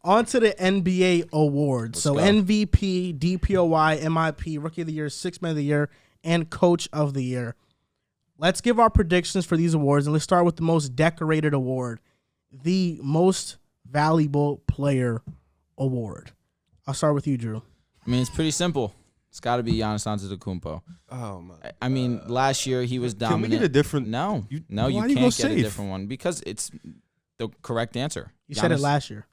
On to the NBA awards. So go. MVP, DPOY, MIP, Rookie of the Year, Sixth Man of the Year, and Coach of the Year. Let's give our predictions for these awards, and let's start with the most decorated award, the Most Valuable Player Award. I'll start with you, Drew. I mean, it's pretty simple. It's got to be Giannis Antetokounmpo. Oh my! I mean, last year he was dominant. Can we get a different? No, you why do you can't go get safe? a different one because it's the correct answer. You said it last year.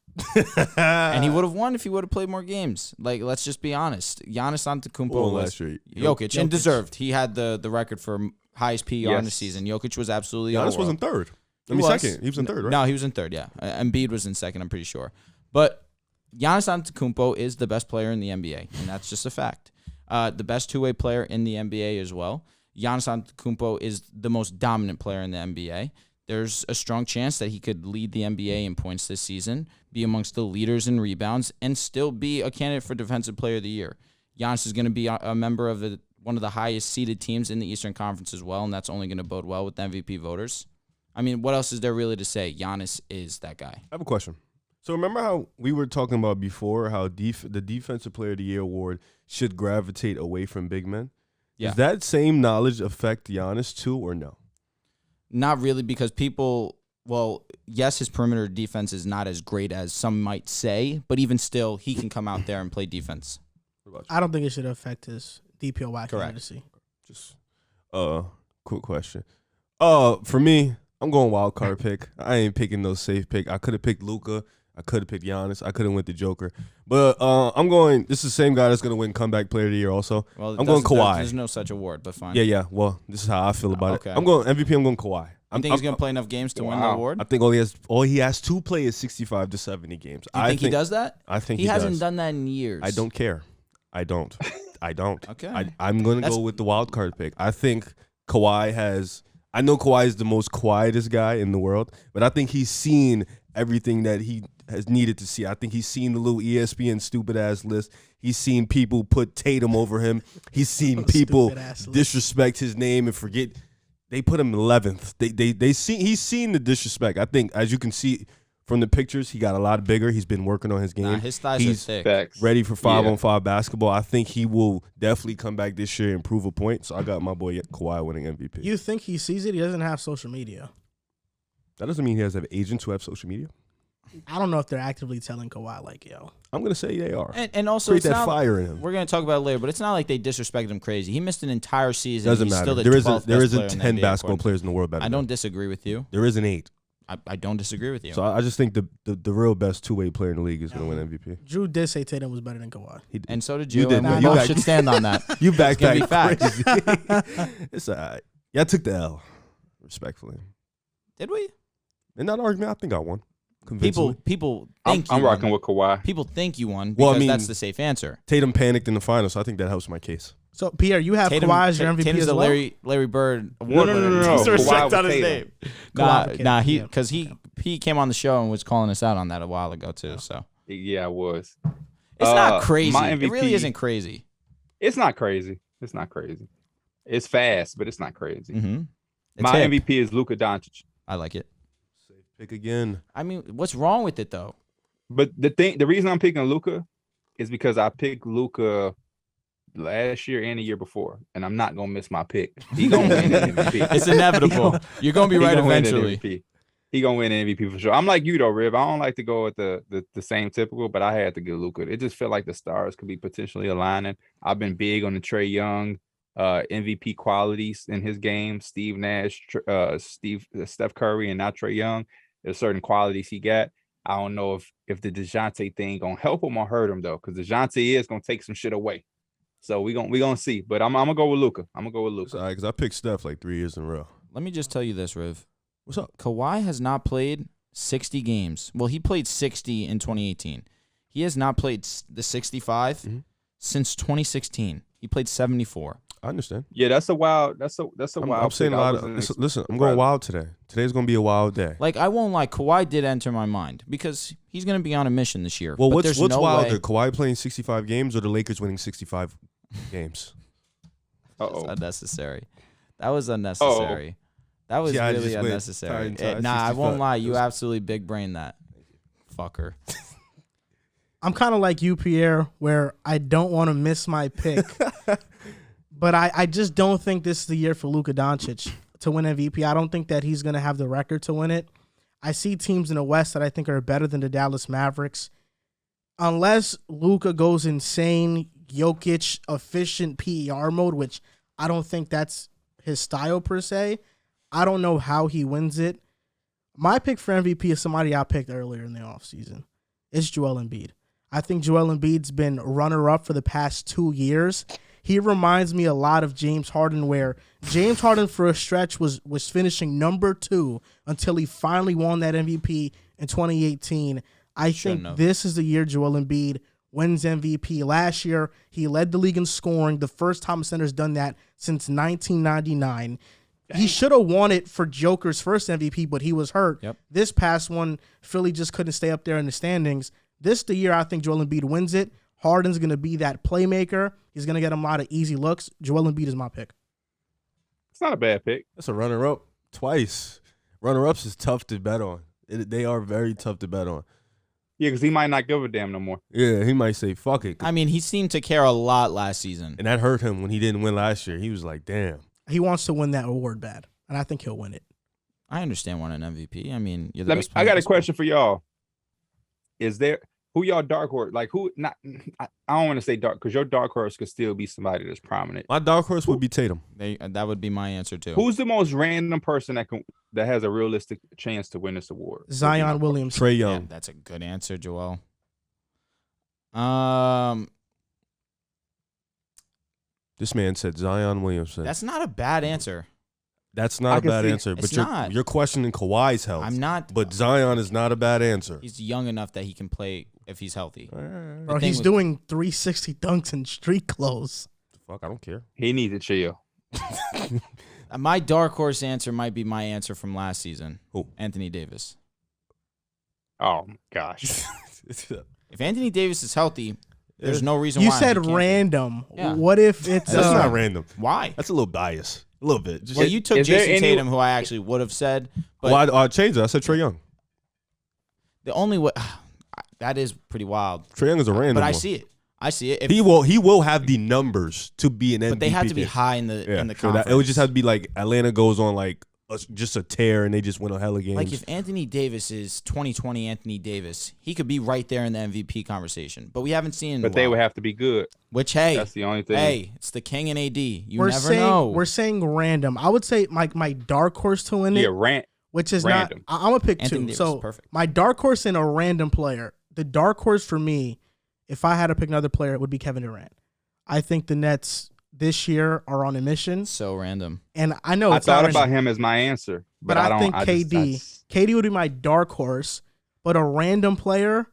And he would have won if he would have played more games. Like, let's just be honest. Giannis Antetokounmpo was last year. Jokic, and deserved. He had the record for highest PER in the season. Jokic was absolutely Giannis was in third. Second. He was in third, right? No, he was in third, yeah. Embiid was in second, I'm pretty sure. But Giannis Antetokounmpo is the best player in the NBA, and that's just a fact. The best two-way player in the NBA as well. Giannis Antetokounmpo is the most dominant player in the NBA. There's a strong chance that he could lead the NBA in points this season, be amongst the leaders in rebounds, and still be a candidate for Defensive Player of the Year. Giannis is going to be a member of one of the highest-seeded teams in the Eastern Conference as well, and that's only going to bode well with the MVP voters. I mean, what else is there really to say? Giannis is that guy. I have a question. So remember how we were talking about before how the Defensive Player of the Year award should gravitate away from big men? Yeah. Does that same knowledge affect Giannis too or no? Not really, because yes, his perimeter defense is not as great as some might say, but even still, he can come out there and play defense. I don't think it should affect his DPOY candidacy. Just quick question. For me, I'm going wild card pick. I ain't picking no safe pick. I could have picked Luka. I could have picked Giannis. I could have went the Joker. But I'm going – this is the same guy that's going to win Comeback Player of the Year also. Well, I'm going Kawhi. There's no such award, but fine. Yeah. Well, this is how I feel about okay. it. I'm going MVP. I'm going Kawhi. You think he's going to play enough games to win the award? I think all he has to play is 65 to 70 games. Do you think he does that? I think he does. hasn't done that in years. I don't care. I don't. Okay. I'm going to go with the wild card pick. I think Kawhi has – I know Kawhi is the most quietest guy in the world, but I think he's seen everything that he has needed to see. I think he's seen the little ESPN stupid-ass list. He's seen people put Tatum over him. He's seen people disrespect his name and forget – they put him 11th. He's seen the disrespect. I think, as you can see from the pictures, he got a lot bigger. He's been working on his game. His thighs are thick. Facts. Ready for 5-on-5 basketball. I think he will definitely come back this year and prove a point. So I got my boy Kawhi winning MVP. You think he sees it? He doesn't have social media. That doesn't mean he has to have agents who have social media. I don't know if they're actively telling Kawhi, like, yo. I'm going to say they are. And also, create that fire in him. We're going to talk about it later, but it's not like they disrespected him crazy. He missed an entire season. Doesn't He's matter. Still the there isn't 10 NBA basketball players in the world better. I don't disagree with you. There isn't 8. I don't disagree with you. So I just think the real best two-way player in the league is going to win MVP. Drew did say Tatum was better than Kawhi. And so did you. did. And we both should stand on that. You backpack facts. It's all right. Yeah, I took the L, respectfully. Did we? In that argument, I think I won. People think I'm you won. rocking with Kawhi. People think you won because that's the safe answer. Tatum panicked in the finals, so I think that helps my case. So, Pierre, you have Kawhi as your MVP Tatum's as well? the Larry Bird award winner. No. Respect Kawhi on with his Tatum. name. Because he came on the show and was calling us out on that a while ago too. So Yeah, I was. it's not crazy. My It MVP, really isn't crazy. It's not crazy. It's fast, but it's not crazy. Mm-hmm. My MVP is Luka Doncic. I like it. Safe pick again. I mean, what's wrong with it though? But the reason I'm picking Luka is because I picked Luka last year and the year before, and I'm not gonna miss my pick. He gonna win an MVP. It's inevitable. You're gonna be right eventually. He gonna win an MVP for sure. I'm like you though, Rib. I don't like to go with the same typical, but I had to get Luka. It just felt like the stars could be potentially aligning. I've been big on the Trae Young MVP qualities in his game. Steve Nash, Steph Curry, and now Trae Young. There's certain qualities he got. I don't know if the DeJounte thing gonna help him or hurt him though, because DeJounte is gonna take some shit away. So we gonna see. But I'm gonna go with Luka. It's all right, because I picked Steph like 3 years in a row. Let me just tell you this, Riv. What's up? Kawhi has not played 60 games. Well, he played 60 in 2018. He has not played the 65 since 2016. He played 74. I understand. Yeah, that's a wild. That's a wild. I'm saying a lot of. Listen, I'm going wild today. Today's gonna be a wild day. Like, I won't lie, Kawhi did enter my mind because he's gonna be on a mission this year. Well, but what's wilder, Kawhi playing 65 games or the Lakers winning 65 games? That's unnecessary. That was unnecessary. That was really unnecessary. I won't lie. You absolutely big brain that. Fucker. I'm kind of like you, Pierre, where I don't want to miss my pick. But I just don't think this is the year for Luka Doncic to win MVP. I don't think that he's going to have the record to win it. I see teams in the West that I think are better than the Dallas Mavericks. Unless Luka goes insane, Jokic efficient PER mode, which I don't think that's his style per se. I don't know how he wins it. My pick for MVP is somebody I picked earlier in the offseason. It's Joel Embiid. I think Joel Embiid's been runner-up for the past 2 years. He reminds me a lot of James Harden, where James Harden for a stretch was finishing number 2 until he finally won that MVP in 2018. I think this is the year Joel Embiid wins MVP. Last year, he led the league in scoring, the first time a center's done that since 1999. He should have won it for Joker's first MVP, but he was hurt. Yep. This past one, Philly just couldn't stay up there in the standings. This is the year I think Joel Embiid wins it. Harden's going to be that playmaker. He's going to get him a lot of easy looks. Joel Embiid is my pick. It's not a bad pick. That's a runner-up twice. Runner-ups is tough to bet on. They are very tough to bet on. Yeah, because he might not give a damn no more. Yeah, he might say, fuck it. I mean, he seemed to care a lot last season. And that hurt him when he didn't win last year. He was like, damn. He wants to win that award bad, and I think he'll win it. I understand wanting an MVP. I mean, you're the best player I got a in baseball. question for y'all. Is there who y'all dark horse? Like who? Not. I don't want to say dark because your dark horse could still be somebody that's prominent. My dark horse would be Tatum. That would be my answer too. Who's the most random person that has a realistic chance to win this award? Zion Williamson. Trae Yeah, Young. that's a good answer, Joel. This man said Zion Williamson. That's not a bad answer. That's not a bad answer. It's But not. you're questioning Kawhi's health. I'm not. But Zion is not a bad answer. He's young enough that he can play if he's healthy. Bro, he's doing 360 dunks in street clothes. Fuck, I don't care. He needs to chill. My dark horse answer might be my answer from last season. Who? Anthony Davis. Oh my gosh. If Anthony Davis is healthy, there's no reason You why. said he can't random. Yeah. What if it's That's not random. be. Why? That's a little bias. A little bit. Just Well, you took is there Jason any- Tatum, who I actually would have said. But well, I changed it. I said Trae Young. the only way that is pretty wild. Trae Young is a random But I one. see it. I see it. If, He will have the numbers to be an MVP. but they have to be high in the Yeah, in the sure, conference. it would just have to be like Atlanta goes on like just a tear and they just win a hella games. Like if Anthony Davis is 2020 Anthony Davis, he could be right there in the MVP conversation. But we haven't seen. In But a they while. would have to be good. Which hey, That's the only thing. hey, it's the King and AD. You we're never saying know. we're saying random. I would say my dark horse to win it, Yeah, rant. which is random. not. I'm gonna pick Anthony two. Davis So is perfect. my dark horse and a random player. The dark horse for me, if I had to pick another player, it would be Kevin Durant. I think the Nets this year are on a mission, So random. and I know I it's not thought about random, him as my answer, but I I don't. think I KD. just- KD would be my dark horse, but a random player,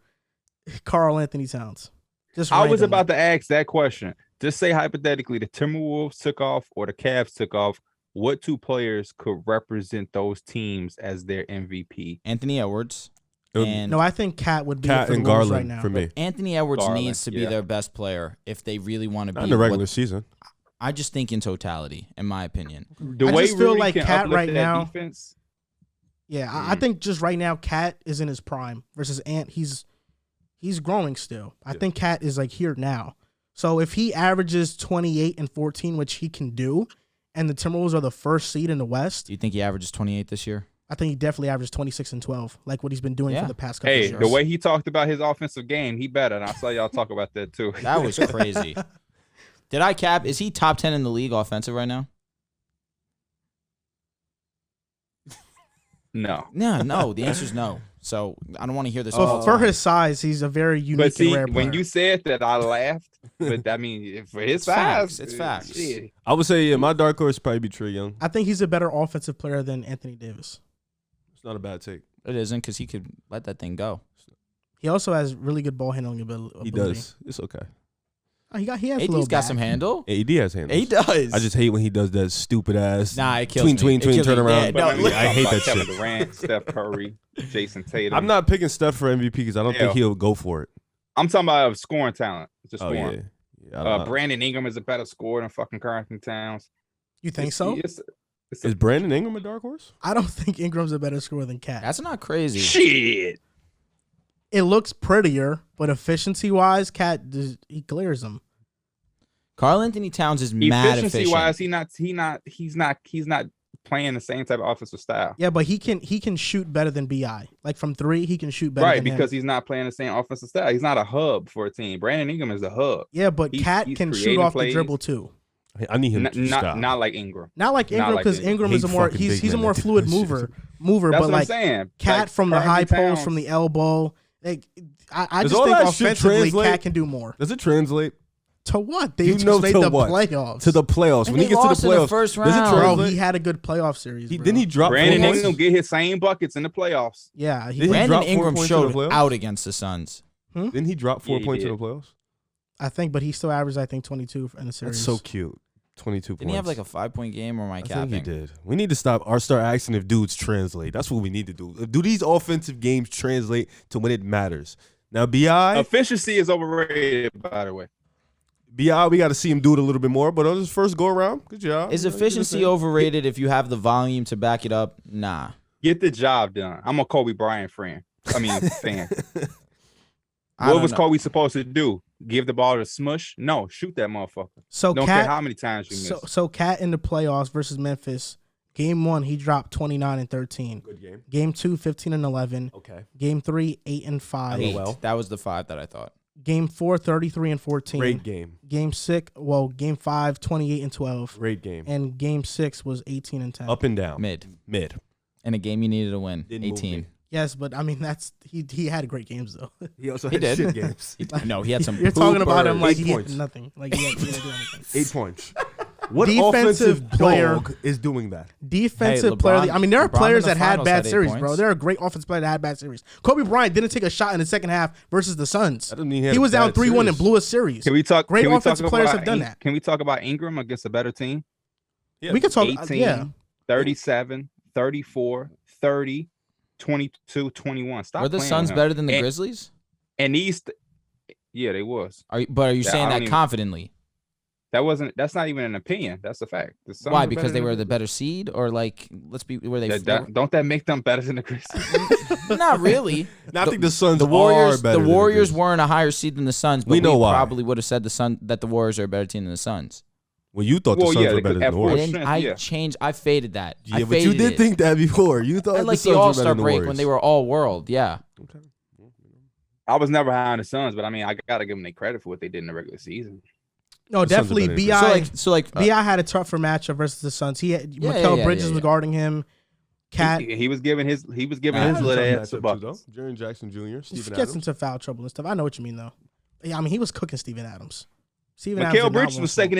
Karl Anthony Towns. Just I was randomly. about to ask that question. Just say hypothetically, the Timberwolves took off or the Cavs took off. What two players could represent those teams as their MVP? Anthony Edwards It would- and No, I think Cat would be Cat for the and Wolves Garland right now. for me. Anthony Edwards Garland, needs to be yeah. their best player if they really want to Not be in the regular what- season. I just think in totality, in my opinion. The I way just feel Rudy like can Cat uplift right that now- defense. Yeah, I think just right now, Cat is in his prime versus Ant. He's growing still. I think Cat is like here now. So if he averages 28 and 14, which he can do, and the Timberwolves are the first seed in the West, Do you think he averages 28 this year? I think he definitely averages 26 and 12, like what he's been doing Yeah. for the past couple Hey, of years. the way he talked about his offensive game, he better. And I saw y'all talk about that too. That was crazy. Did I cap? Is he top 10 in the league offensive right now? No. No. The answer is no. So I don't want to hear this. So all the for time. his size, he's a very unique But see, and rare player. when you said that, I laughed. But I mean, for his It's facts. size, It's facts. shit. I would say my dark horse would probably be Trae Young. I think he's a better offensive player than Anthony Davis. It's not a bad take. It isn't because he could let that thing go. He also has really good ball handling ability. He does. It's okay. Oh, he has a AD's little got back. some handle. AD has handles. He does. I just hate when he does that stupid ass. Nah, it kills me. tween, It kills turn me. around. Yeah, But no, I, mean, look- I hate like that Kevin shit. Durant, Steph Curry, Jason Tatum. I'm not picking Steph for MVP because I don't think he'll go for it. I'm talking about scoring talent. Just Oh scoring. yeah. I don't- Brandon Ingram is a better scorer than fucking Carlton Towns. You think so? It's Is Brandon Ingram a dark horse? I don't think Ingram's a better scorer than Cat. That's not crazy. shit. It looks prettier, but efficiency-wise, Cat he clears him. Karl Anthony Towns is mad efficient. Efficiency-wise, he's not playing the same type of offensive style. Yeah, but he can shoot better than Bi. Like from 3, he can shoot better. Right, than because him. he's not playing the same offensive style. He's not a hub for a team. Brandon Ingram is a hub. Yeah, but Cat he's can shoot creating off plays. the dribble too. I need him to stop. Not like Ingram. Not like Ingram, because Ingram is a more he's a more fluid mover. That's but what like I'm saying. Cat Like, from the high Towns- post, from the elbow. Like I Does just all think that shit offensively, translate? Cat can do more. Does it translate? To what? They You just know made to the what? playoffs. To the playoffs. And When he they gets to lost the in the playoffs, first does it round. Bro, translate? he had a good playoff series. Bro. Didn't he drop Brandon 4 Ingram points? get his same buckets in the playoffs. Yeah, Did he Brandon drop 4 Ingram points in the showed playoffs? out against the Suns. Didn't he drop 4 Yeah, he points in did. the playoffs? I think, but he still averaged 22 in the series. That's so cute. 22 points. Didn't he have like a 5-point game, or am I I capping? think he did. We need to start asking if dudes translate. That's what we need to do. Do these offensive games translate to when it matters? Now, B.I., Efficiency is overrated, by the way. we got to see him do it a little bit more. But on his first go around, good job. Is You know, efficiency you know what overrated if you have the volume to back it up? Nah. Get the job done. I'm a Kobe Bryant fan. Fan. I What don't was know. Kobe supposed to do? Give the ball to Smush? No, shoot that motherfucker. So Don't care Cat, how many times you miss. so Cat in the playoffs versus Memphis. Game 1, he dropped 29 and 13. Good game. Game 2, 15 and 11. Okay. Game 3, 8 and 5. Eight. LOL. That was the 5 that I thought. Game 4, 33 and 14. Great game. Game 5, 28 and 12. Great game. And game 6 was 18 and 10. Up and down. Mid. Mid. In a game you needed to win. Didn't move 18. me. Yes, but I mean that's he had great games though. He also He had did. shit games. No, he had some. You're talking about him poopers. like 8 he points. had nothing. Like he didn't do anything. 8 points. What Defensive offensive player- dog is doing that? Defensive LeBron- player. I mean, there are LeBron in players the that had finals bad had 8 series, bro. points. There are great offensive players that had bad series. Kobe Bryant didn't take a shot in the second half versus the Suns. That doesn't mean He was down 3-1 3-1 and blew a series. Can we talk? Great can we offensive talk players about have done that. Can we talk about Ingram against a better team? Yeah. We could talk. 18, Yeah, 37, 34, 30, 22, 21. Stop Were the playing Suns with him. better than the And- Grizzlies? And these, yeah, they was. Are you Yeah, saying I that don't even- confidently? That's not even an opinion. That's a fact. The Suns Why? were Because better they than were the better seed, or like were they? don't that make them better than the Grizzlies? Not really. I think the Suns The Warriors, are better. the than Warriors Grizzlies. weren't a higher seed than the Suns, but We know why. probably would have said that the Warriors are a better team than the Suns. Well, you thought the Well, Suns yeah, were they better could than have the four Warriors. strength. I faded that. I Yeah, but you faded did it. think that before. You thought I the like Suns the were All better Star than the break Warriors. when they were all world. Yeah. Okay. I was never high on the Suns, but I mean, I gotta give them their credit for what they did in the regular season. no, The Suns are definitely. better than So like Bi had a tougher matchup versus the Suns. He had Yeah, Mikal yeah, Bridges yeah. was guarding him. Cat He was giving his Had little a ass tough a matchup too, bucket. though. Jaren Jackson Jr., he Steven gets Adams. into foul trouble and stuff. I know what you mean though. Yeah, I mean he was cooking Steven Adams. Steven Adams Mikal did not Bridges want was smoke. second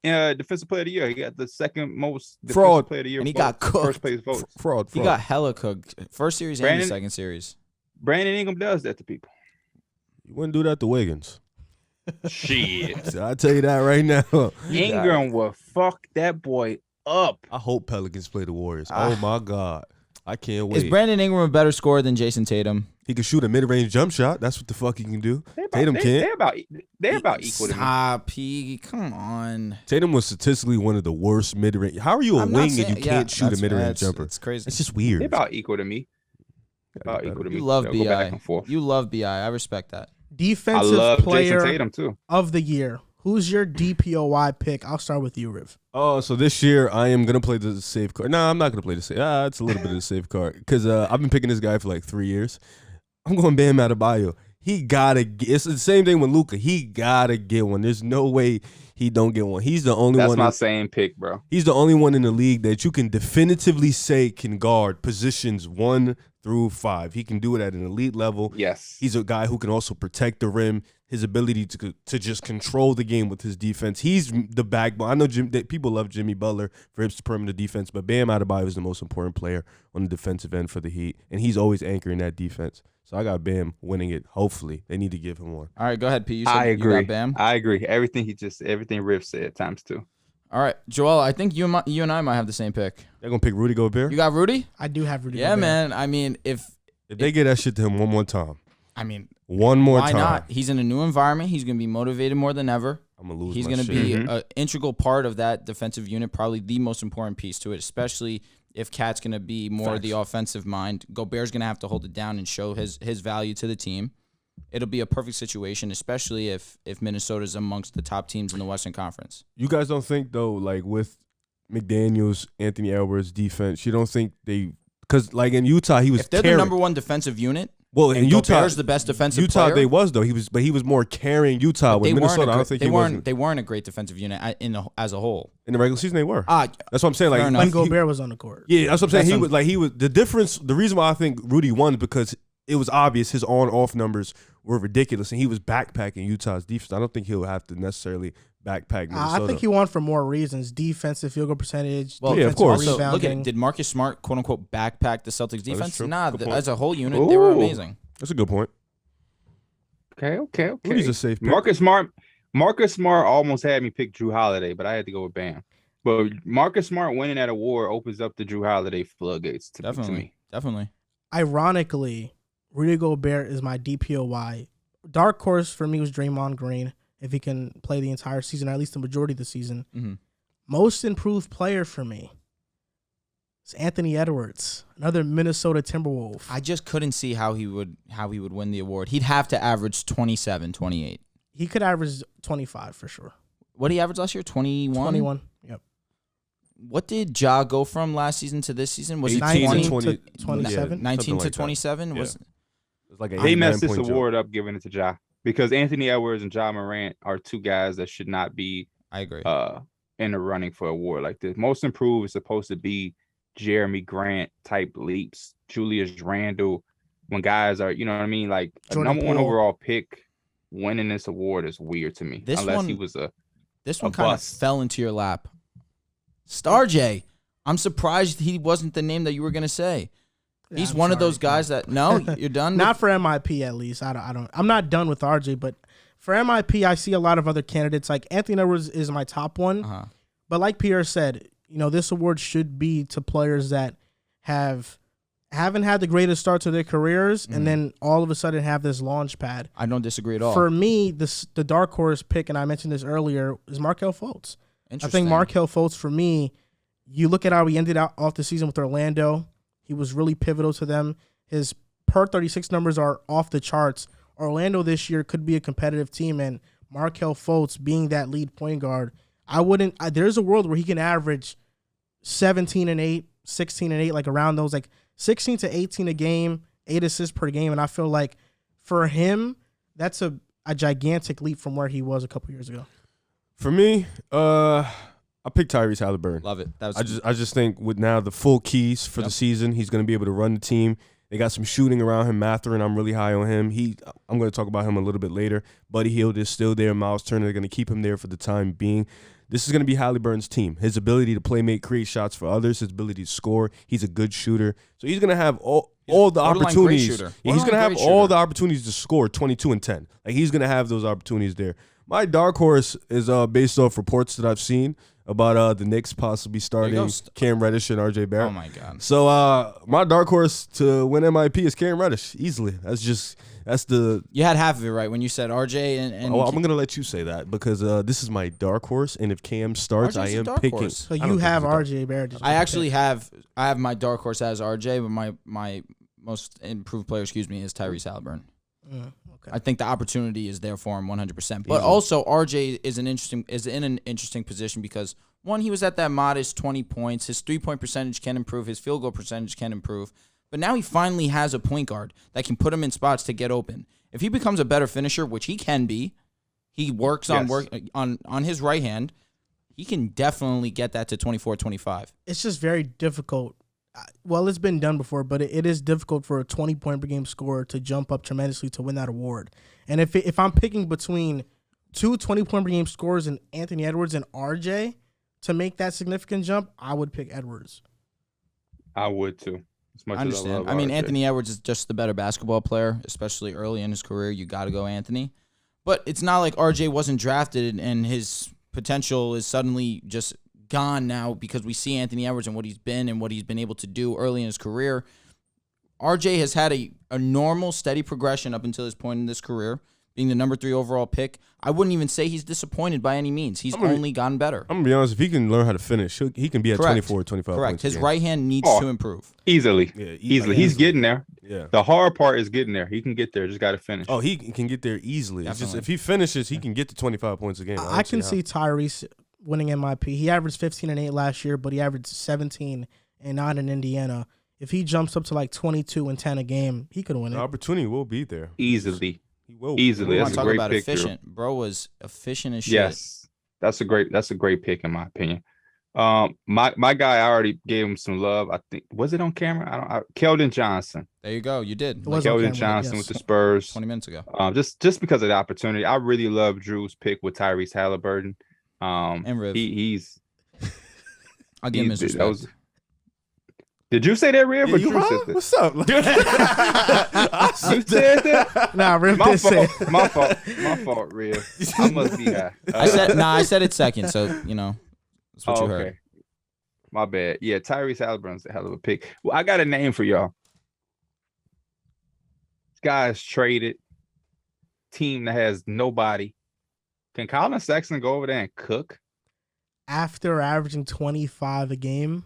in defensive player of the year. He got the second most Fraud. defensive player of the year. And he vote, got cooked. First place votes. Fraud. he got hella cooked. First series and Brandon- the second series. Brandon Ingram does that to people. You wouldn't do that to Wiggins. Shit. I tell you that right now. Ingram will fuck that boy up. I hope Pelicans play the Warriors. Ah. Oh my God, I can't wait. Is Brandon Ingram a better scorer than Jason Tatum? He can shoot a mid-range jump shot. That's what the fuck he can do. Tatum can't. They're about equal to me. Stop, P. Come on. Tatum was statistically one of the worst mid-range. How are you a I'm not wing saying- and you yeah, can't shoot a that's- mid-range that's- jumper? It's crazy. It's just weird. They're about equal to me. About equal to me. You love They'll go back Bi. and forth. You love Bi. I respect that. I Defensive love player Jason Tatum too. of the year. Who's your DPOY pick? I'll start with you, Riv. Oh, so this year I am gonna play the safe card. Nah, I'm not gonna play the safe. It's a little bit of the safe card because I've been picking this guy for like 3 years. I'm going Bam Adebayo. He gotta get. It's the same thing with Luka. He gotta get one. There's no way he don't get one. He's the only That's one. my same pick, bro. He's the only one in the league that you can definitively say can guard positions 1 through 5. He can do it at an elite level. Yes. He's a guy who can also protect the rim. His ability to just control the game with his defense. He's the backbone. I know that people love Jimmy Butler for his perimeter defense, but Bam Adebayo is the most important player on the defensive end for the Heat, and he's always anchoring that defense. So I got Bam winning it. Hopefully, they need to give him one. All right, go ahead, P. You said I agree. You got Bam. I agree. Everything Riff said times 2. All right, Joel. I think you and I might have the same pick. They're gonna pick Rudy Gobert. You got Rudy? I do have Rudy. Yeah, Gobert. man. I mean, If they get that shit to him one more time, why time, not? He's in a new environment. He's gonna be motivated more than ever. I'm gonna lose. He's my going to shit. be an integral part of that defensive unit, probably the most important piece to it, especially if Cat's going to be more the offensive mind. Gobert's going to have to hold it down and show his value to the team. It'll be a perfect situation, especially if Minnesota's amongst the top teams in the Western Conference. You guys don't think, though, like with McDaniels, Anthony Edwards' defense, you don't think they – because, like, in Utah, he was If they're carrying. the number one defensive unit, well, in Utah, Gobert's the best defensive Utah, player. they was, though. He was more carrying Utah. With Minnesota, I don't think they he weren't. wasn't. They weren't a great defensive unit as a whole. In the regular season, they were. That's That's what I'm saying. Like, fair enough. When he- Gobert was on the court. Yeah, that's what I'm saying. That's He was the difference. The reason why I think Rudy won is because it was obvious his on-off numbers were ridiculous, and he was backpacking Utah's defense. I don't think he'll have to necessarily backpack Minnesota. I think he won for more reasons: defensive field goal percentage. Well, yeah, of defensive course. Also, look rebounding. at did Marcus Smart quote unquote backpack the Celtics defense? true. Nah, Good point. as a whole unit, they were Ooh. amazing. That's a good point. Okay. Rudy's a safe pick. Marcus Smart almost had me pick Drew Holiday, but I had to go with Bam. But Marcus Smart winning that award opens up the Drew Holiday floodgates to me. Definitely. Ironically, Rudy Gobert is my DPOY. Dark horse for me was Draymond Green, if he can play the entire season, or at least the majority of the season. Mm-hmm. Most improved player for me is Anthony Edwards, another Minnesota Timberwolf. I just couldn't see how he would win the award. He'd have to average 27, 28. He could average 25 for sure. What did he average last year? 21? 21. Yep. What did Ja go from last season to this season? Was it 18 19 20 to 27? yeah, 19 something to like that. 27? Yeah. Was It's like They messed this 89-point jump. award up giving it to Ja because Anthony Edwards and Ja Morant are two guys that should not be I agree. in the running for an award like this. Most improved is supposed to be Jeremy Grant type leaps, Julius Randle. When guys are, you know what I mean, like a Jordan number one Poole. overall pick winning this award is weird to me. This unless one- he was a This one kind of bust. fell into your lap. Star J. I'm surprised he wasn't the name that you were going to say. He's I'm one of sorry. those guys that no, you're done. Not for MIP at least. I'm not done with RJ, but for MIP, I see a lot of other candidates. Like Anthony Edwards is my top one. Uh-huh. But like Pierre said, this award should be to players that haven't had the greatest start to their careers, and then all of a sudden have this launch pad. I don't disagree at all. For me, the dark horse pick, and I mentioned this earlier, is Markelle Fultz. I Interesting. think Markelle Fultz, for me, you look at how he ended out off the season with Orlando. He was really pivotal to them. His per 36 numbers are off the charts. Orlando this year could be a competitive team, and Markelle Fultz being that lead point guard, there's a world where he can average 17 and 8, 16 and 8, like around those, like 16 to 18 a game, 8 assists per game, and I feel like for him, that's a gigantic leap from where he was a couple years ago. For me, I picked Tyrese Halliburton. Love it. That was I just think with now the full keys for the season, he's going to be able to run the team. They got some shooting around him. Mathurin, I'm really high on him. I'm going to talk about him a little bit later. Buddy Hield is still there. Miles Turner, they're going to keep him there for the time being. This is going to be Halliburton's team. His ability to play, make, create shots for others, his ability to score. He's a good shooter. So he's going to have all the borderline great opportunities. shooter. Yeah, he's going to Borderline have great all shooter. the opportunities to score 22 and 10. Like he's going to have those opportunities there. My dark horse is based off reports that I've seen about the Knicks possibly starting goes. Cam Reddish and RJ Barrett. Oh my God. So my dark horse to win MIP is Cam Reddish easily. That's the. You had half of it right when you said RJ and I'm gonna let you say that because this is my dark horse, and if Cam starts, RJ's I a am dark picking. horse. So I don't you think have he's a dark- RJ Barrett. I actually have my dark horse as RJ, but my most improved player, is Tyrese Halliburton. Okay. I think the opportunity is there for him 100%. But Easily. also RJ is in an interesting position because one, he was at that modest 20 points. His 3-point percentage can improve. His field goal percentage can improve. But now he finally has a point guard that can put him in spots to get open. If he becomes a better finisher, which he can be, he works on his right hand. He can definitely get that to 24, 25. It's just very difficult. Well, it's been done before, but it is difficult for a 20-point per game scorer to jump up tremendously to win that award. And if I'm picking between two 20-point per game scorers and Anthony Edwards and RJ to make that significant jump, I would pick Edwards. I would too. As much I as I understand. love I mean, RJ. Anthony Edwards is just the better basketball player, especially early in his career. You got to go Anthony. But it's not like RJ wasn't drafted and his potential is suddenly just gone now because we see Anthony Edwards and what he's been and what he's been able to do early in his career. RJ has had a normal, steady progression up until this point in his career. being the number 3 overall pick, I wouldn't even say he's disappointed by any means. He's only gotten better. I'm going to be honest. If he can learn how to finish, he can be at 24, 25 Correct. points. His right hand needs to improve. Easily. Yeah, easily. He's getting there. Yeah. The hard part is getting there. He can get there. Just got to finish. Oh, he can get there easily. It's just if he finishes, he can get to 25 points a game. I can see Tyrese winning MIP. He averaged 15 and 8 last year, but he averaged 17 and 9 in Indiana. If he jumps up to like 22 and 10 a game, he could win it. The opportunity will be there. Easily. He will. Easily. That's a great about pick. Efficient. Bro was efficient as shit. Yes. That's a great pick in my opinion. My guy, I already gave him some love. I think was it on camera? Keldon Johnson. There you go. You did. Keldon Johnson with the Spurs 20 minutes ago. Just because of the opportunity. I really love Drew's pick with Tyrese Halliburton. And Riv. He's I'll give him his respect. Did you say that, Riv? Yeah, Or Drew said that? What's up? You said that? Nah, Riv My did say. fault. My fault, Riv. I must be high. I said it second, so that's what you heard. My bad. Yeah, Tyrese Halliburton's a hell of a pick. Well, I got a name for y'all. This guy's traded. Team that has nobody. Can Colin Sexton go over there and cook? After averaging 25 a game.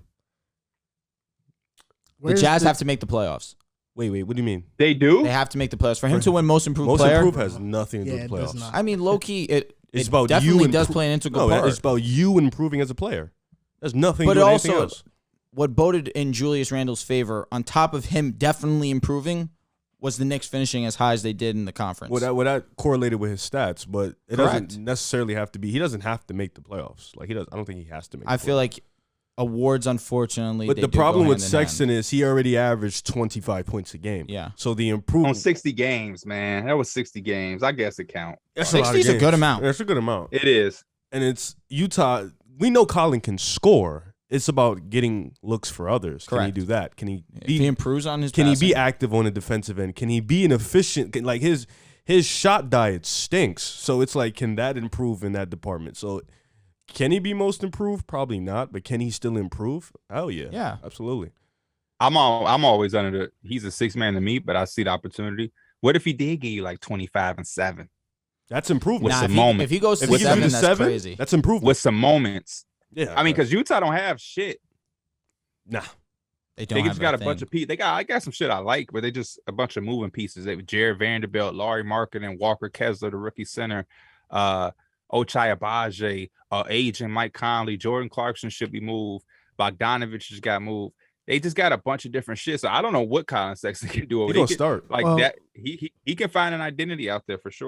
The Jazz have to make the playoffs. Wait, what do you mean? They do? They have to make the playoffs. For him to win most improved Most player. improved has nothing to do with it does playoffs. not. I mean, low key, it about definitely you does play an integral part. It's about you improving as a player. There's nothing But to do with anything also, else. what boded in Julius Randle's favor, on top of him definitely improving, was the Knicks finishing as high as they did in the conference. Well, that correlated with his stats, but it Correct. doesn't necessarily have to be. He doesn't have to make the playoffs. Like he does. I don't think he has to make. I feel like awards, unfortunately, But they the do go problem with hand in Sexton hand. is he already averaged 25 points a game. Yeah. So the On improvement 60 games, man. That was 60 games. I guess it counts. That's a lot of 60 is a games. good amount. That's a good amount. It is. And it's Utah. We know Colin can score. It's about getting looks for others. Correct. Can he do that? Can he If he improves on his Can passing, he be active on the defensive end? Can he be an efficient? Like his shot diet stinks. So it's like, can that improve in that department? So can he be most improved? Probably not. But can he still improve? Hell yeah. Yeah. Absolutely. I'm always under the he's a 6-man to me, but I see the opportunity. What if he did give you like 25 and 7? That's improvement. Nah, What's if the he, moment? if he goes If to he gives you 7, the that's 7, crazy. that's improvement. With some moments. Yeah. I mean, because Utah don't have shit. Nah. They don't They have just got a thing. bunch of pieces. I got some shit I like, but they just a bunch of moving pieces. They Jared Vanderbilt, Laurie Marketing, Walker Kessler, the rookie center, Ochai Agbaji, agent Mike Conley, Jordan Clarkson should be moved. Bogdanovich just got moved. They just got a bunch of different shit. So I don't know what Colin Sexton can do over He there. gonna start. Like Well- that. He can find an identity out there for sure.